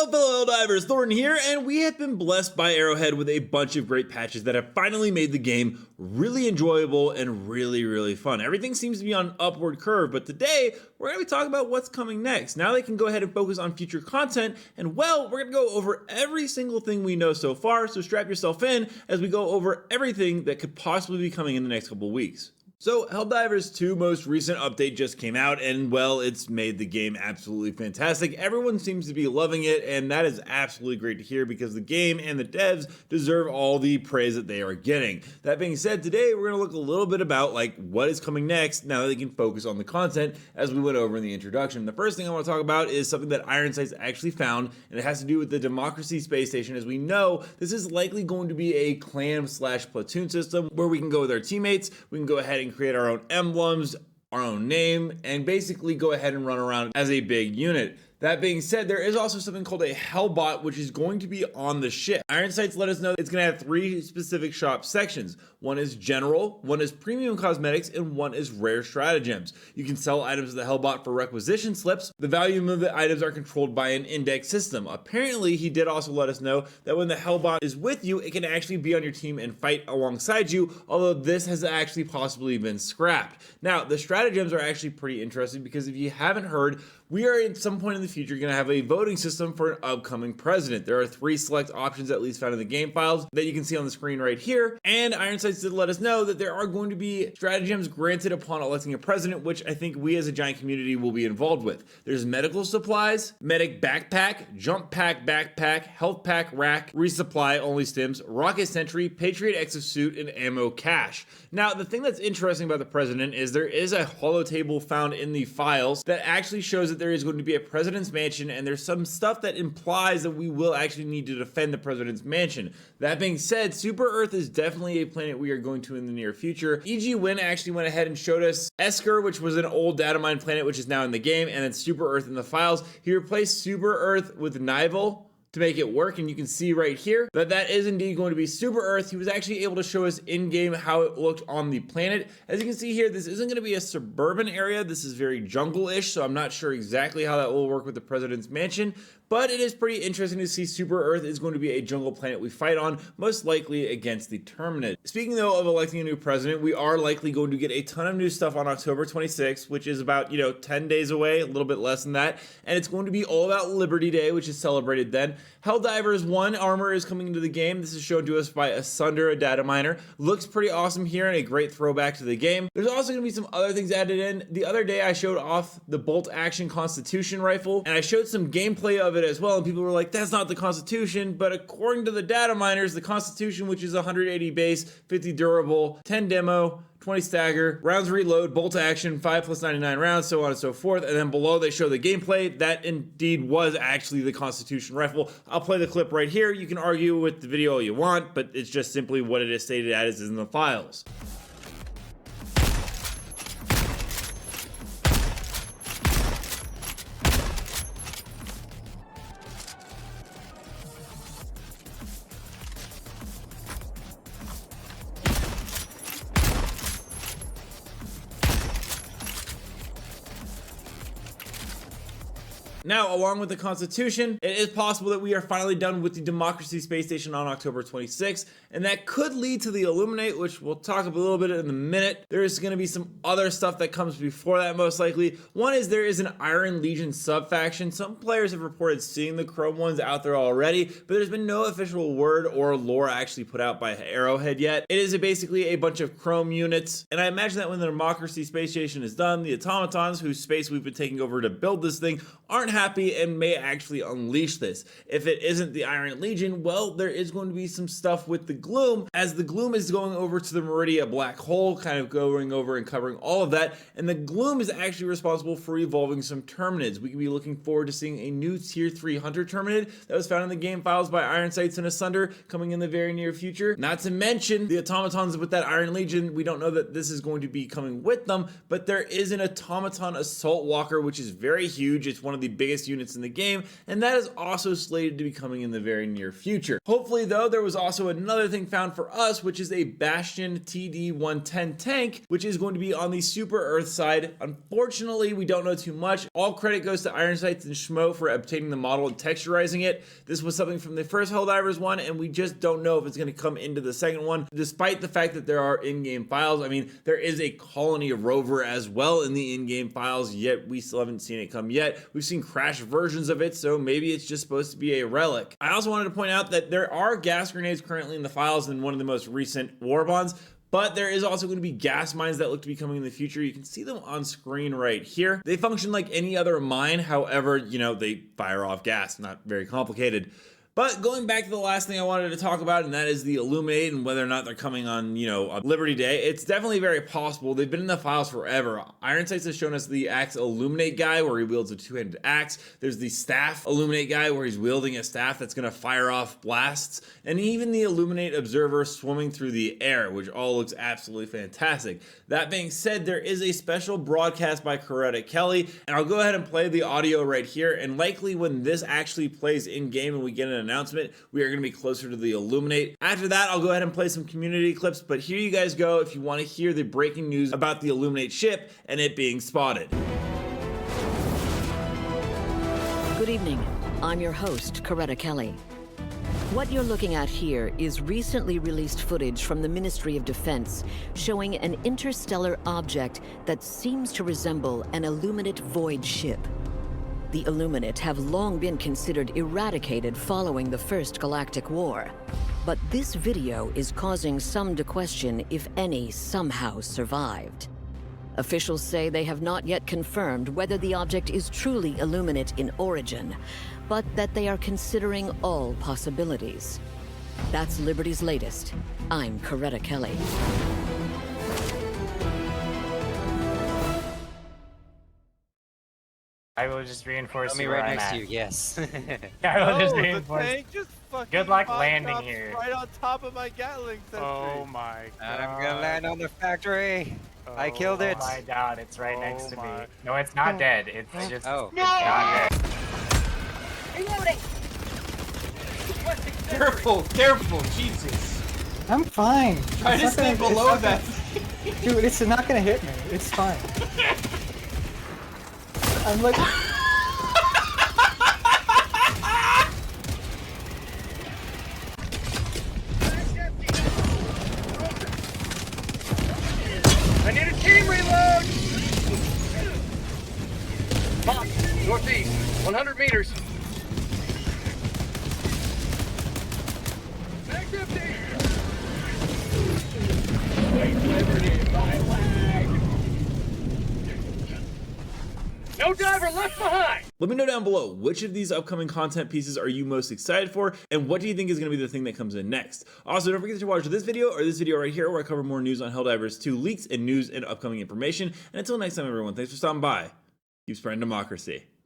Hello fellow Helldivers, Thornton here, and we have been blessed by Arrowhead with a bunch of great patches that have finally made the game really enjoyable and really fun. Everything seems to be on an upward curve, but today we're going to be talking about what's coming next. Now they can go ahead and focus on future content, and well, we're going to go over every single thing we know so far, so strap yourself in as we go over everything that could possibly be coming in the next couple weeks. So Helldivers 2 most recent update just came out, and well, it's made the game absolutely fantastic. Everyone seems to be loving it, and that is absolutely great to hear because the game and the devs deserve all the praise that they are getting. That being said, today we're going to look a little bit about what is coming next now that they can focus on the content as we went over in the introduction. The first thing I want to talk about is something that Iron Sights actually found, and it has to do with the Democracy Space Station. As we know, this is likely going to be a clan/platoon system where we can go with our teammates, we can go ahead and create our own emblems, our own name, and basically go ahead and run around as a big unit. That being said, there is also something called a Hellbot, which is going to be on the ship. Iron Sights let us know it's going to have 3 specific shop sections. One is general, one is premium cosmetics, and one is rare stratagems. You can sell items to the Hellbot for requisition slips. The value of the items are controlled by an index system. Apparently, he did also let us know that when the Hellbot is with you, it can actually be on your team and fight alongside you, although this has actually possibly been scrapped. Now, the stratagems are actually pretty interesting because if you haven't heard, we are at some point in the future going to have a voting system for an upcoming president. There are 3 select options at least found in the game files that you can see on the screen right here. And Iron Sights did let us know that there are going to be stratagems granted upon electing a president, which I think we as a giant community will be involved with. There's medical supplies, medic backpack, jump pack backpack, health pack rack, resupply only stims, rocket sentry, patriot exosuit, and ammo cache. Now, the thing that's interesting about the president is there is a holo table found in the files that actually shows that there is going to be a president's mansion, and there's some stuff that implies that we will actually need to defend the president's mansion. That being said, Super Earth is definitely a planet we are going to in the near future. E.G. Wynn actually went ahead and showed us Esker, which was an old data mine planet, which is now in the game, and then Super Earth in the files. He replaced Super Earth with Nival to make it work, and you can see right here that that is indeed going to be Super Earth. He was actually able to show us in-game how it looked on the planet. As you can see here, this isn't going to be a suburban area. This is very jungle-ish, so I'm not sure exactly how that will work with the president's mansion, but it is pretty interesting to see Super Earth is going to be a jungle planet we fight on, most likely against the Terminid. Speaking though of electing a new president, we are likely going to get a ton of new stuff on October 26th, which is about, 10 days away, a little bit less than that, and it's going to be all about Liberty Day, which is celebrated then. Helldivers 1 armor is coming into the game. This is shown to us by Asunder, a data miner. Looks pretty awesome here and a great throwback to the game. There's also going to be some other things added in. The other day I showed off the bolt action Constitution rifle, and I showed some gameplay of it as well, and people were like, that's not the Constitution, but according to the data miners, the Constitution, which is 180 base, 50 durable, 10 demo, 20 stagger, rounds reload, bolt action, 5+99 rounds, so on and so forth. And then below they show the gameplay. That indeed was actually the Constitution rifle. I'll play the clip right here. You can argue with the video all you want, but it's just simply what it is stated as is in the files. Now, along with the Constitution, it is possible that we are finally done with the Democracy Space Station on October 26th, and that could lead to the Illuminate, which we'll talk about a little bit in a minute. There is going to be some other stuff that comes before that, most likely. One is there is an Iron Legion sub-faction. Some players have reported seeing the Chrome ones out there already, but there's been no official word or lore actually put out by Arrowhead yet. It is basically a bunch of Chrome units, and I imagine that when the Democracy Space Station is done, the automatons whose space we've been taking over to build this thing aren't happy and may actually unleash this. If it isn't the Iron Legion, well, there is going to be some stuff with the Gloom, as the Gloom is going over to the Meridia black hole, kind of going over and covering all of that, and the Gloom is actually responsible for evolving some Terminids. We can be looking forward to seeing a new tier 3 hunter Terminid that was found in the game files by Iron Sights and Asunder coming in the very near future. Not to mention the automatons with that Iron Legion. We don't know that this is going to be coming with them, but there is an automaton assault walker, which is very huge. It's one of the biggest units in the game, and that is also slated to be coming in the very near future. Hopefully though, there was also another thing found for us, which is a Bastion TD-110 tank, which is going to be on the Super Earth side. Unfortunately, we don't know too much. All credit goes to Iron Sights and Schmo for obtaining the model and texturizing it. This was something from the first Helldivers one, and we just don't know if it's going to come into the second one, despite the fact that there are in-game files. I mean, there is a colony of rover as well in the in-game files, yet we still haven't seen it come yet. We've seen crash versions of it, so maybe it's just supposed to be a relic. I also wanted to point out that there are gas grenades currently in the files in one of the most recent war bonds, but there is also going to be gas mines that look to be coming in the future. You can see them on screen right here. They function like any other mine, however, you know, they fire off gas, not very complicated. But going back to the last thing I wanted to talk about, and that is the Illuminate and whether or not they're coming on, you know, on Liberty Day. It's definitely very possible. They've been in the files forever. Iron Sights has shown us the axe Illuminate guy where he wields a two-handed axe. There's the staff Illuminate guy where he's wielding a staff that's going to fire off blasts. And even the Illuminate Observer swimming through the air, which all looks absolutely fantastic. That being said, there is a special broadcast by Coretta Kelly, and I'll go ahead and play the audio right here. And likely when this actually plays in-game and we get an announcement, we are going to be closer to the Illuminate. After that, I'll go ahead and play some community clips, but here you guys go if you want to hear the breaking news about the Illuminate ship and it being spotted. Good evening. I'm your host, Coretta Kelly. What you're looking at here is recently released footage from the Ministry of Defense showing an interstellar object that seems to resemble an Illuminate void ship. The Illuminate have long been considered eradicated following the First Galactic War. But this video is causing some to question if any somehow survived. Officials say they have not yet confirmed whether the object is truly Illuminate in origin, but that they are considering all possibilities. That's Liberty's latest. I'm Coretta Kelly. I will just reinforce me you right where I'm next at. to you, yes. I will just The reinforce. tank just fucking Good luck bomb landing drops here. right on top of my Gatling sentry. Oh my god. I'm gonna land on the factory. I killed it. Oh my god, it's right next to me. my- No, it's not dead. It's just Oh. it's not dead. Careful, careful, Jesus. I'm fine. Try to It's not stay gonna- below it's not that. gonna- Dude, it's not gonna hit me. It's fine. I'm like, I need a team reload! Box, northeast, 100 meters. Back empty! No diver left behind! Let me know down below, which of these upcoming content pieces are you most excited for, and what do you think is going to be the thing that comes in next? Also, don't forget to watch this video or this video right here where I cover more news on Helldivers 2 leaks and news and upcoming information. And until next time, everyone, thanks for stopping by. Keep spreading democracy.